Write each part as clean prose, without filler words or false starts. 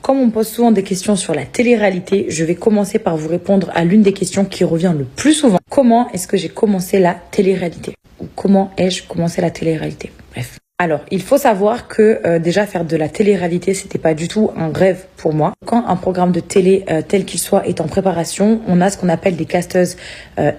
Comme on me pose souvent des questions sur la télé-réalité, je vais commencer par vous répondre à l'une des questions qui revient le plus souvent. Comment est-ce que j'ai commencé la télé-réalité? Ou comment ai-je commencé la télé-réalité? Bref. Alors, il faut savoir que déjà faire de la télé-réalité, c'était pas du tout un rêve pour moi. Quand un programme de télé tel qu'il soit est en préparation, on a ce qu'on appelle des casteuses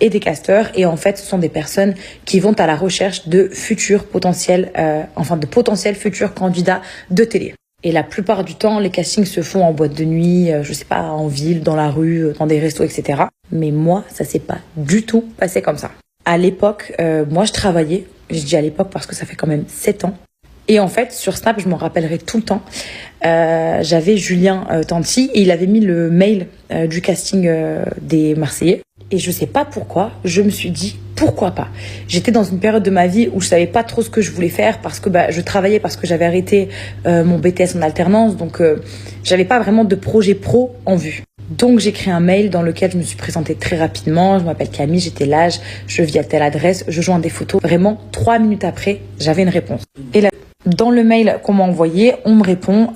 et des casteurs. Et en fait, ce sont des personnes qui vont à la recherche de futurs potentiels, de potentiels futurs candidats de télé. Et la plupart du temps, les castings se font en boîte de nuit, je sais pas, en ville, dans la rue, dans des restos, etc. Mais moi, ça s'est pas du tout passé comme ça. À l'époque, moi, je travaillais. Je dis à l'époque parce que ça fait quand même 7 ans. Et en fait, sur Snap, je m'en rappellerai tout le temps. J'avais Julien Tanti et il avait mis le mail du casting des Marseillais. Et je sais pas pourquoi, je me suis dit pourquoi pas. J'étais dans une période de ma vie où je savais pas trop ce que je voulais faire parce que je travaillais, parce que j'avais arrêté mon BTS en alternance. Donc j'avais pas vraiment de projet pro en vue. Donc j'ai créé un mail dans lequel je me suis présentée très rapidement. Je m'appelle Camille, j'ai tel âge, je vis à telle adresse, je joins des photos. Vraiment, 3 minutes après, j'avais une réponse. Et là, dans le mail qu'on m'a envoyé, on me répond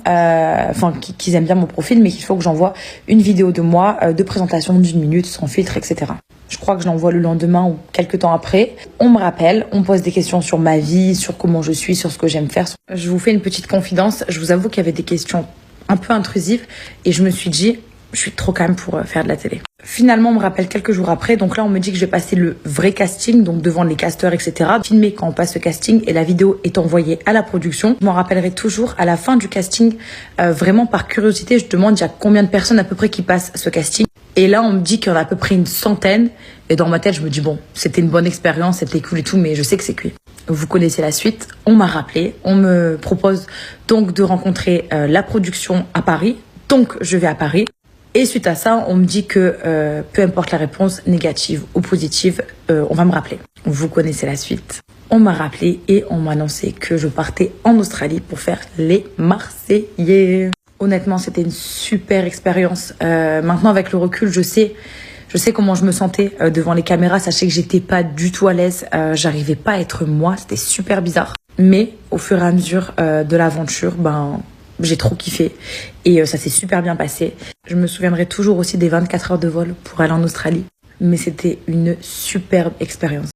qu'ils aiment bien mon profil, mais qu'il faut que j'envoie une vidéo de moi, de présentation d'1 minute, sans filtre, etc. Je crois que je l'envoie le lendemain ou quelques temps après. On me rappelle, on me pose des questions sur ma vie, sur comment je suis, sur ce que j'aime faire. Je vous fais une petite confidence. Je vous avoue qu'il y avait des questions un peu intrusives et je me suis dit, je suis trop calme pour faire de la télé. Finalement, on me rappelle quelques jours après. Donc là, on me dit que je vais passer le vrai casting, donc devant les casteurs, etc. Filmer quand on passe ce casting et la vidéo est envoyée à la production. Je m'en rappellerai toujours à la fin du casting. Vraiment par curiosité, je demande il y a combien de personnes à peu près qui passent ce casting. Et là, on me dit qu'il y en a à peu près une centaine. Et dans ma tête, je me dis bon, c'était une bonne expérience, c'était cool et tout, mais je sais que c'est cuit. Vous connaissez la suite. On m'a rappelé. On me propose donc de rencontrer la production à Paris. Donc, je vais à Paris. Et suite à ça, on me dit que peu importe la réponse, négative ou positive, on va me rappeler. Vous connaissez la suite. On m'a rappelé et on m'a annoncé que je partais en Australie pour faire les Marseillais. Honnêtement, c'était une super expérience. Maintenant, avec le recul, je sais comment je me sentais devant les caméras. Sachez que j'étais pas du tout à l'aise. J'arrivais pas à être moi. C'était super bizarre. Mais au fur et à mesure de l'aventure, j'ai trop kiffé et ça s'est super bien passé. Je me souviendrai toujours aussi des 24 heures de vol pour aller en Australie. Mais c'était une superbe expérience.